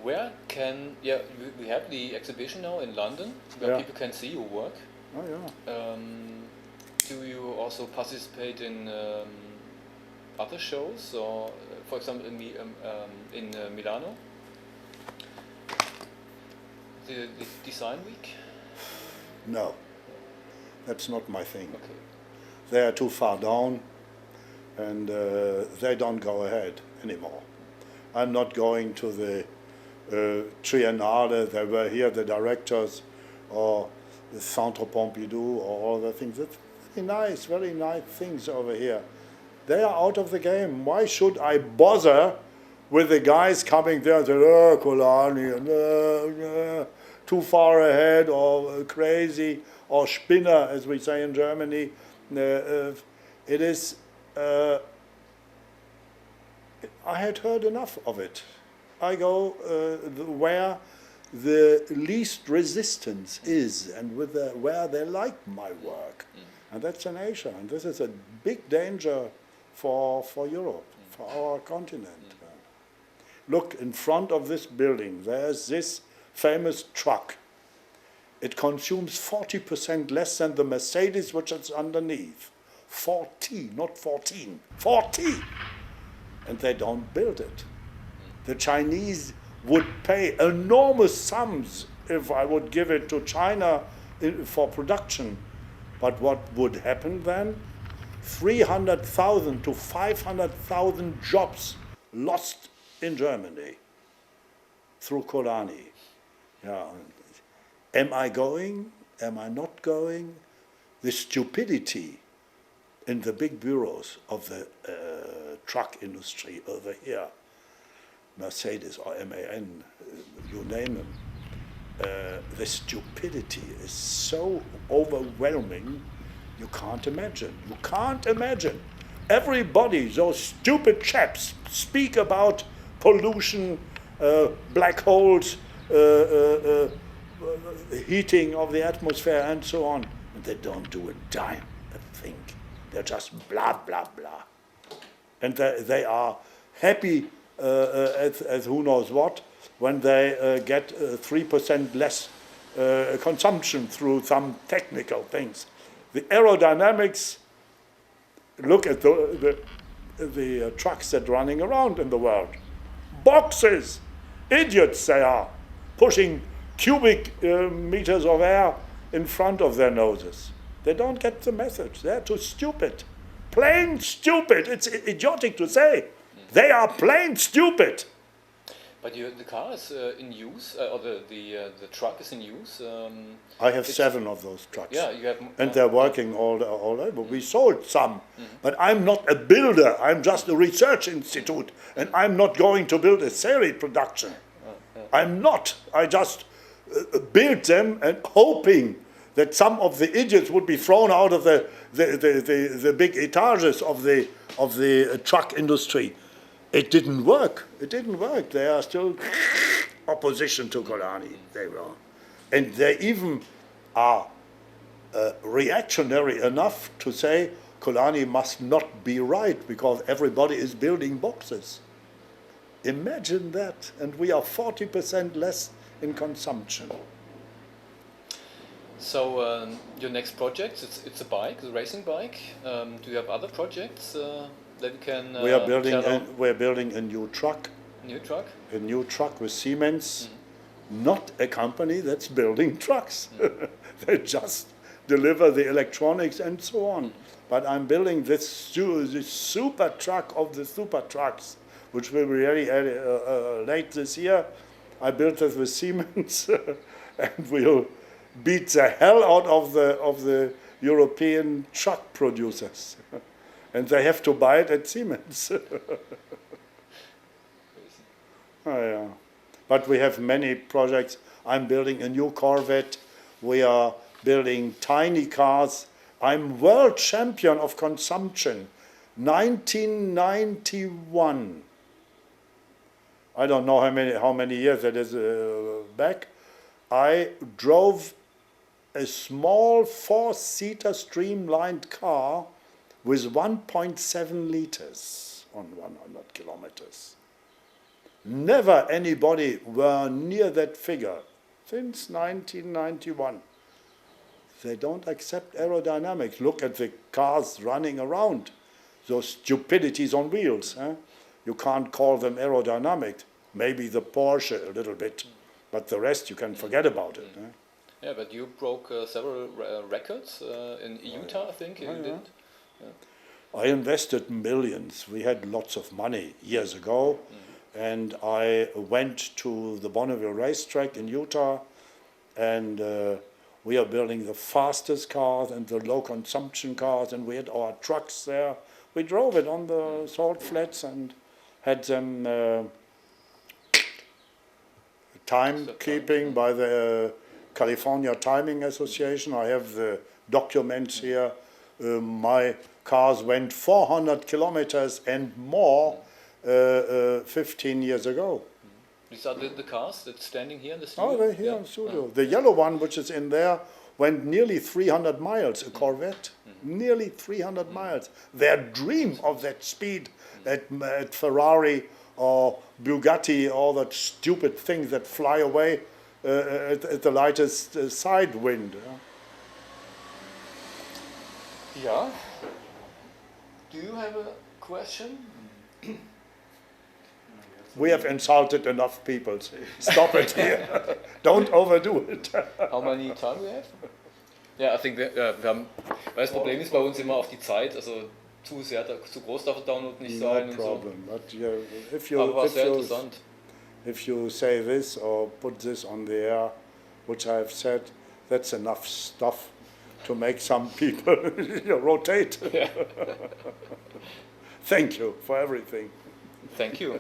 where can we have the exhibition now in London where people can see your work. Oh yeah. Do you also participate in other shows, or for example in Milano, the design week? No, that's not my thing. Okay. They are too far down, and they don't go ahead anymore. I'm not going to the Triennale. They were here, the directors, or the Centre Pompidou, or all the things. It's very nice things over here. They are out of the game. Why should I bother with the guys coming there and say, oh, Colani, too far ahead, or crazy, or Spinner, as we say in Germany. It is, I had heard enough of it. I go where the least resistance is, and where they like my work. And that's in Asia, and this is a big danger for Europe, for our continent. Look, in front of this building, there's this famous truck. It consumes 40% less than the Mercedes, which is underneath. 40, not 14, 40! And they don't build it. The Chinese would pay enormous sums if I would give it to China for production. But what would happen then? 300,000 to 500,000 jobs lost in Germany through Colani. Yeah. Am I going? Am I not going? The stupidity in the big bureaus of the truck industry over here, Mercedes or MAN, you name them, the stupidity is so overwhelming, you can't imagine. You can't imagine. Everybody, those stupid chaps, speak about pollution, black holes, heating of the atmosphere, and so on. And they don't do a dime, a thing. They're just blah, blah, blah. And they are happy as who knows what when they get 3% less consumption through some technical things. The aerodynamics, look at the trucks that are running around in the world. Boxes, idiots they are, pushing cubic meters of air in front of their noses. They don't get the message. They're too stupid. Plain stupid. It's idiotic to say. They are plain stupid. But the car is in use, or the truck is in use. I have 7 of those trucks. Yeah, you have. And they're working all over. We sold some. But I'm not a builder. I'm just a research institute. And I'm not going to build a series production. I'm not. I just built them and hoping that some of the idiots would be thrown out of the big etages of the truck industry. It didn't work. It didn't work. They are still opposition to Colani. They were. And they even are reactionary enough to say Colani must not be right because everybody is building boxes. Imagine that. And we are 40% less in consumption. So your next project, it's a bike, a racing bike. Do you have other projects that you can we're building a new truck. New truck? A new truck with Siemens. Not a company that's building trucks. They just deliver the electronics and so on. But I'm building this super truck of the super trucks, which will be ready late this year. I built it with Siemens and we'll beat the hell out of the European truck producers. And they have to buy it at Siemens. Oh, yeah. But we have many projects. I'm building a new Corvette. We are building tiny cars. I'm world champion of consumption. 1991. I don't know how many years that is back. I drove a small 4-seater streamlined car with 1.7 liters on 100 kilometers. Never anybody were near that figure since 1991. They don't accept aerodynamics. Look at the cars running around, those stupidities on wheels. You can't call them aerodynamic. Maybe the Porsche a little bit, but the rest you can forget about it. Yeah, but you broke several records in Utah, I think. You did. Yeah. I invested millions. We had lots of money years ago, and I went to the Bonneville racetrack in Utah, and we are building the fastest cars and the low consumption cars, and we had our trucks there. We drove it on the salt flats and had them timekeeping by the California Timing Association. I have the documents here. My cars went 400 kilometers and more 15 years ago. These are the cars that's standing here in the studio? Oh, they're here in the studio. The yellow one, which is in there, went nearly 300 miles, a Corvette. Nearly 300 miles. Their dream of that speed at Ferrari or Bugatti, all that stupid things that fly away at the lightest side wind. Yeah. Do you have a question? We have insulted enough people. Stop it here. Don't overdo it. How many time we have? Ja, I think wir haben, weil das Problem ist bei uns immer auf die Zeit, also zu groß darf der Download nicht sein. No problem. So. But Aber war sehr interessant. If you say this or put this on the air, which I've said, that's enough stuff to make some people rotate. Yeah. Thank you for everything. Thank you.